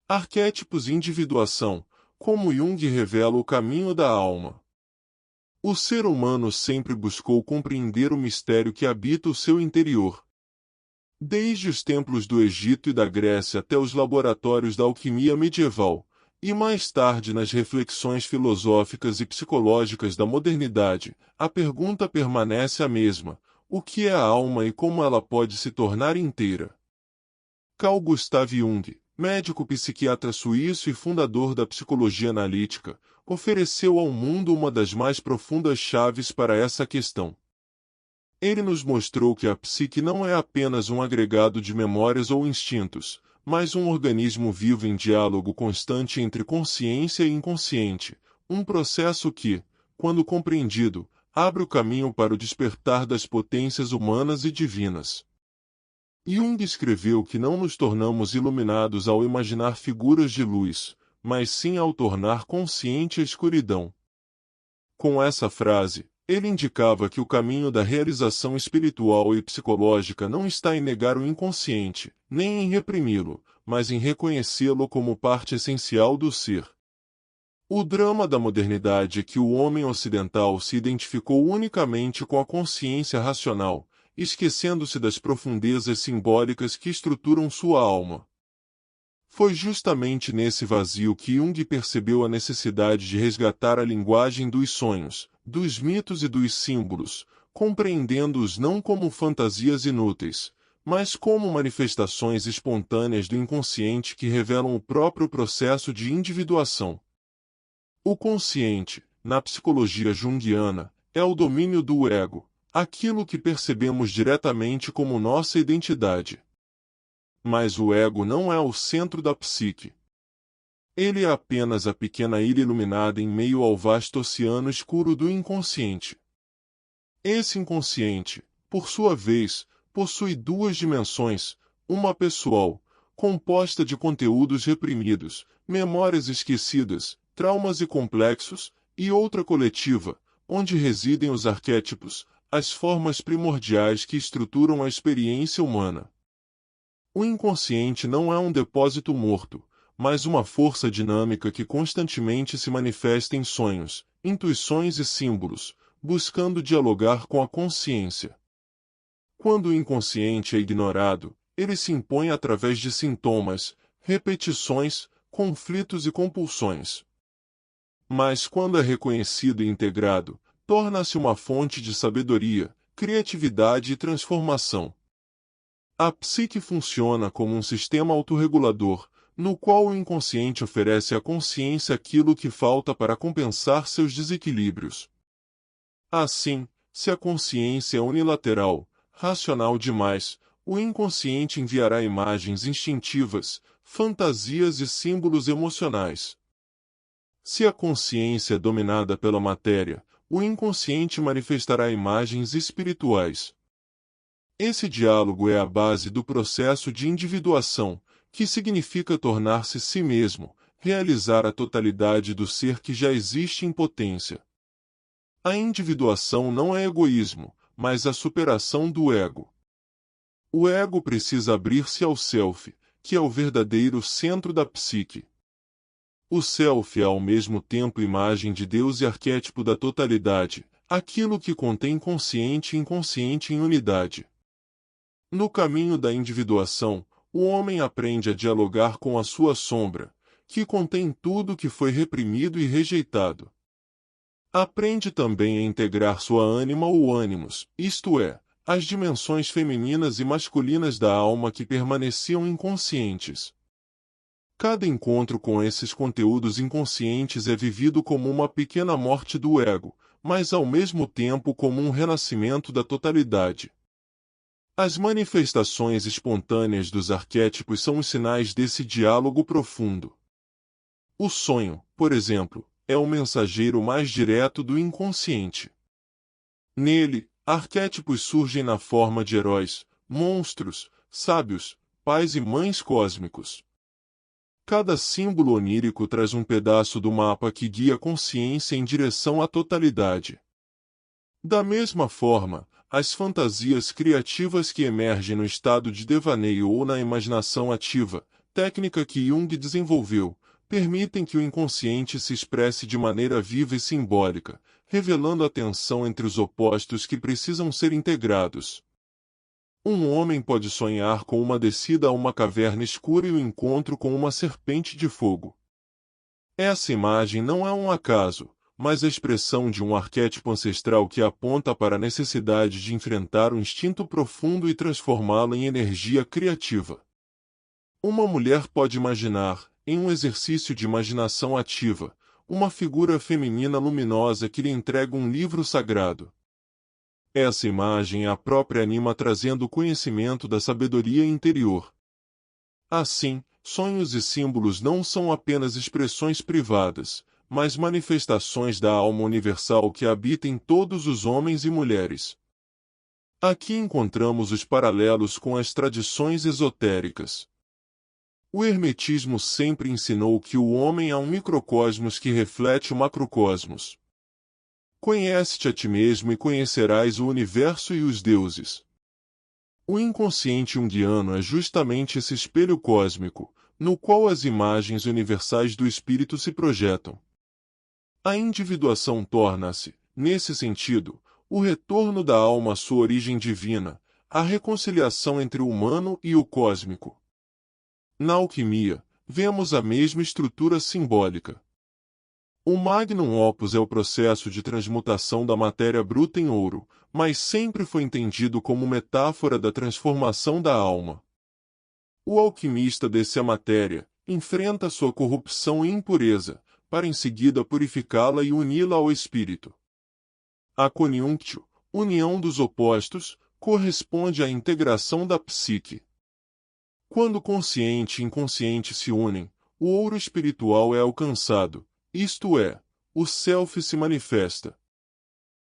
Arquétipos e individuação, como Jung revela o caminho da alma. O ser humano sempre buscou compreender o mistério que habita o seu interior. Desde os templos do Egito e da Grécia até os laboratórios da alquimia medieval, e mais tarde nas reflexões filosóficas e psicológicas da modernidade, a pergunta permanece a mesma: o que é a alma e como ela pode se tornar inteira? Carl Gustav Jung, médico psiquiatra suíço e fundador da psicologia analítica, ofereceu ao mundo uma das mais profundas chaves para essa questão. Ele nos mostrou que a psique não é apenas um agregado de memórias ou instintos, mas um organismo vivo em diálogo constante entre consciência e inconsciente, um processo que, quando compreendido, abre o caminho para o despertar das potências humanas e divinas. Jung escreveu que não nos tornamos iluminados ao imaginar figuras de luz, mas sim ao tornar consciente a escuridão. Com essa frase, ele indicava que o caminho da realização espiritual e psicológica não está em negar o inconsciente, nem em reprimi-lo, mas em reconhecê-lo como parte essencial do ser. O drama da modernidade é que o homem ocidental se identificou unicamente com a consciência racional, esquecendo-se das profundezas simbólicas que estruturam sua alma. Foi justamente nesse vazio que Jung percebeu a necessidade de resgatar a linguagem dos sonhos, dos mitos e dos símbolos, compreendendo-os não como fantasias inúteis, mas como manifestações espontâneas do inconsciente que revelam o próprio processo de individuação. O consciente, na psicologia junguiana, é o domínio do ego, aquilo que percebemos diretamente como nossa identidade. Mas o ego não é o centro da psique. Ele é apenas a pequena ilha iluminada em meio ao vasto oceano escuro do inconsciente. Esse inconsciente, por sua vez, possui duas dimensões, uma pessoal, composta de conteúdos reprimidos, memórias esquecidas, traumas e complexos, e outra coletiva, onde residem os arquétipos, as formas primordiais que estruturam a experiência humana. O inconsciente não é um depósito morto, mas uma força dinâmica que constantemente se manifesta em sonhos, intuições e símbolos, buscando dialogar com a consciência. Quando o inconsciente é ignorado, ele se impõe através de sintomas, repetições, conflitos e compulsões. Mas quando é reconhecido e integrado, torna-se uma fonte de sabedoria, criatividade e transformação. A psique funciona como um sistema autorregulador, no qual o inconsciente oferece à consciência aquilo que falta para compensar seus desequilíbrios. Assim, se a consciência é unilateral, racional demais, o inconsciente enviará imagens instintivas, fantasias e símbolos emocionais. Se a consciência é dominada pela matéria, o inconsciente manifestará imagens espirituais. Esse diálogo é a base do processo de individuação, que significa tornar-se si mesmo, realizar a totalidade do ser que já existe em potência. A individuação não é egoísmo, mas a superação do ego. O ego precisa abrir-se ao self, que é o verdadeiro centro da psique. O self é ao mesmo tempo imagem de Deus e arquétipo da totalidade, aquilo que contém consciente e inconsciente em unidade. No caminho da individuação, o homem aprende a dialogar com a sua sombra, que contém tudo que foi reprimido e rejeitado. Aprende também a integrar sua ânima ou ânimos, isto é, as dimensões femininas e masculinas da alma que permaneciam inconscientes. Cada encontro com esses conteúdos inconscientes é vivido como uma pequena morte do ego, mas ao mesmo tempo como um renascimento da totalidade. As manifestações espontâneas dos arquétipos são os sinais desse diálogo profundo. O sonho, por exemplo, é o mensageiro mais direto do inconsciente. Nele, arquétipos surgem na forma de heróis, monstros, sábios, pais e mães cósmicos. Cada símbolo onírico traz um pedaço do mapa que guia a consciência em direção à totalidade. Da mesma forma, as fantasias criativas que emergem no estado de devaneio ou na imaginação ativa, técnica que Jung desenvolveu, permitem que o inconsciente se expresse de maneira viva e simbólica, revelando a tensão entre os opostos que precisam ser integrados. Um homem pode sonhar com uma descida a uma caverna escura e o encontro com uma serpente de fogo. Essa imagem não é um acaso, mas a expressão de um arquétipo ancestral que aponta para a necessidade de enfrentar o instinto profundo e transformá-lo em energia criativa. Uma mulher pode imaginar, em um exercício de imaginação ativa, uma figura feminina luminosa que lhe entrega um livro sagrado. Essa imagem é a própria anima trazendo o conhecimento da sabedoria interior. Assim, sonhos e símbolos não são apenas expressões privadas, mas manifestações da alma universal que habita em todos os homens e mulheres. Aqui encontramos os paralelos com as tradições esotéricas. O hermetismo sempre ensinou que o homem é um microcosmos que reflete o macrocosmos. Conhece-te a ti mesmo e conhecerás o universo e os deuses. O inconsciente junguiano é justamente esse espelho cósmico, no qual as imagens universais do espírito se projetam. A individuação torna-se, nesse sentido, o retorno da alma à sua origem divina, a reconciliação entre o humano e o cósmico. Na alquimia, vemos a mesma estrutura simbólica. O magnum opus é o processo de transmutação da matéria bruta em ouro, mas sempre foi entendido como metáfora da transformação da alma. O alquimista desce a matéria, enfrenta sua corrupção e impureza, para em seguida purificá-la e uni-la ao espírito. A conjunctio, união dos opostos, corresponde à integração da psique. Quando consciente e inconsciente se unem, o ouro espiritual é alcançado, isto é, o self se manifesta.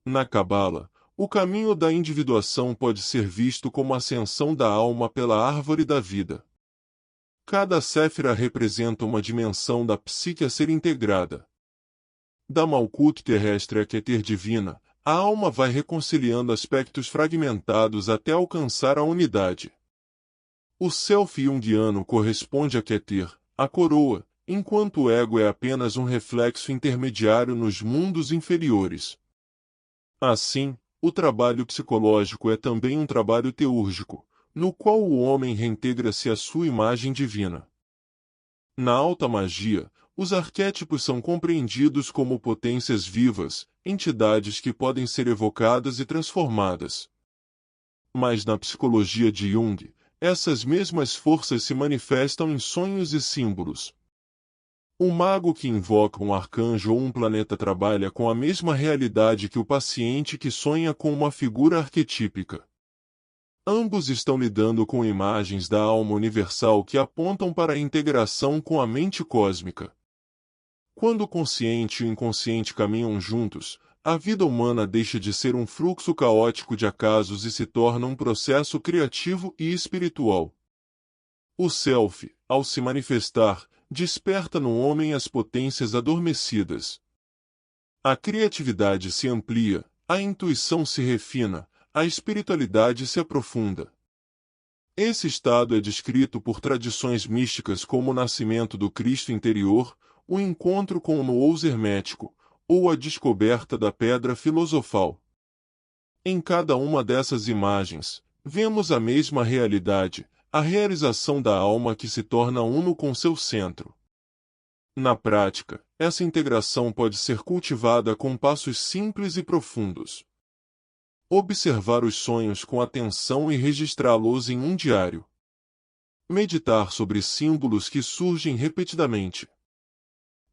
Na Cabala, o caminho da individuação pode ser visto como a ascensão da alma pela árvore da vida. Cada séfira representa uma dimensão da psique a ser integrada. Da Malkuth terrestre à Keter divina, a alma vai reconciliando aspectos fragmentados até alcançar a unidade. O self junguiano corresponde a Keter, a coroa, enquanto o ego é apenas um reflexo intermediário nos mundos inferiores. Assim, o trabalho psicológico é também um trabalho teúrgico, no qual o homem reintegra-se à sua imagem divina. Na alta magia, os arquétipos são compreendidos como potências vivas, entidades que podem ser evocadas e transformadas. Mas na psicologia de Jung, essas mesmas forças se manifestam em sonhos e símbolos. O mago que invoca um arcanjo ou um planeta trabalha com a mesma realidade que o paciente que sonha com uma figura arquetípica. Ambos estão lidando com imagens da alma universal que apontam para a integração com a mente cósmica. Quando o consciente e o inconsciente caminham juntos, a vida humana deixa de ser um fluxo caótico de acasos e se torna um processo criativo e espiritual. O self, ao se manifestar, desperta no homem as potências adormecidas. A criatividade se amplia, a intuição se refina, a espiritualidade se aprofunda. Esse estado é descrito por tradições místicas como o nascimento do Cristo interior, o encontro com o nous hermético, ou a descoberta da pedra filosofal. Em cada uma dessas imagens, vemos a mesma realidade, a realização da alma que se torna uno com seu centro. Na prática, essa integração pode ser cultivada com passos simples e profundos. Observar os sonhos com atenção e registrá-los em um diário. Meditar sobre símbolos que surgem repetidamente.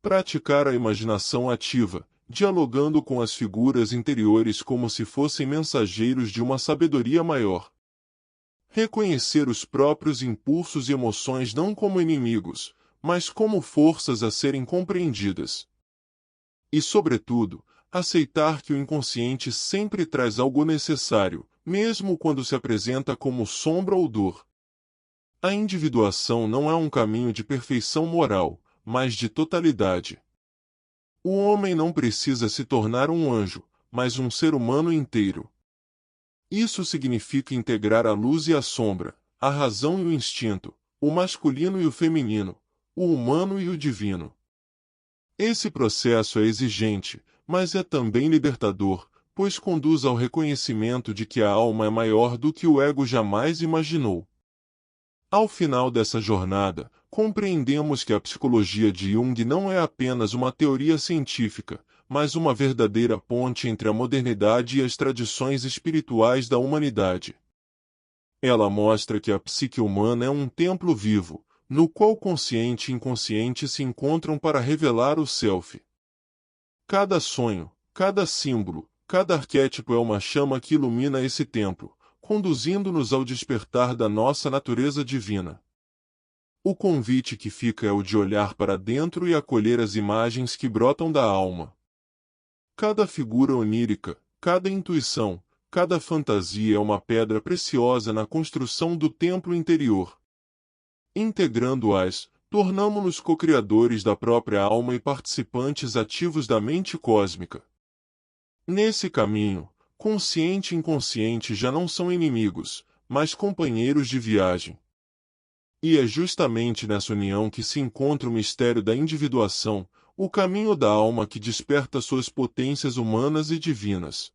Praticar a imaginação ativa, dialogando com as figuras interiores como se fossem mensageiros de uma sabedoria maior. Reconhecer os próprios impulsos e emoções não como inimigos, mas como forças a serem compreendidas. E, sobretudo, aceitar que o inconsciente sempre traz algo necessário, mesmo quando se apresenta como sombra ou dor. A individuação não é um caminho de perfeição moral, mas de totalidade. O homem não precisa se tornar um anjo, mas um ser humano inteiro. Isso significa integrar a luz e a sombra, a razão e o instinto, o masculino e o feminino, o humano e o divino. Esse processo é exigente, mas é também libertador, pois conduz ao reconhecimento de que a alma é maior do que o ego jamais imaginou. Ao final dessa jornada, compreendemos que a psicologia de Jung não é apenas uma teoria científica, mas uma verdadeira ponte entre a modernidade e as tradições espirituais da humanidade. Ela mostra que a psique humana é um templo vivo, no qual consciente e inconsciente se encontram para revelar o self. Cada sonho, cada símbolo, cada arquétipo é uma chama que ilumina esse templo, conduzindo-nos ao despertar da nossa natureza divina. O convite que fica é o de olhar para dentro e acolher as imagens que brotam da alma. Cada figura onírica, cada intuição, cada fantasia é uma pedra preciosa na construção do templo interior. Integrando-as, tornamo-nos co-criadores da própria alma e participantes ativos da mente cósmica. Nesse caminho, consciente e inconsciente já não são inimigos, mas companheiros de viagem. E é justamente nessa união que se encontra o mistério da individuação, o caminho da alma que desperta suas potências humanas e divinas.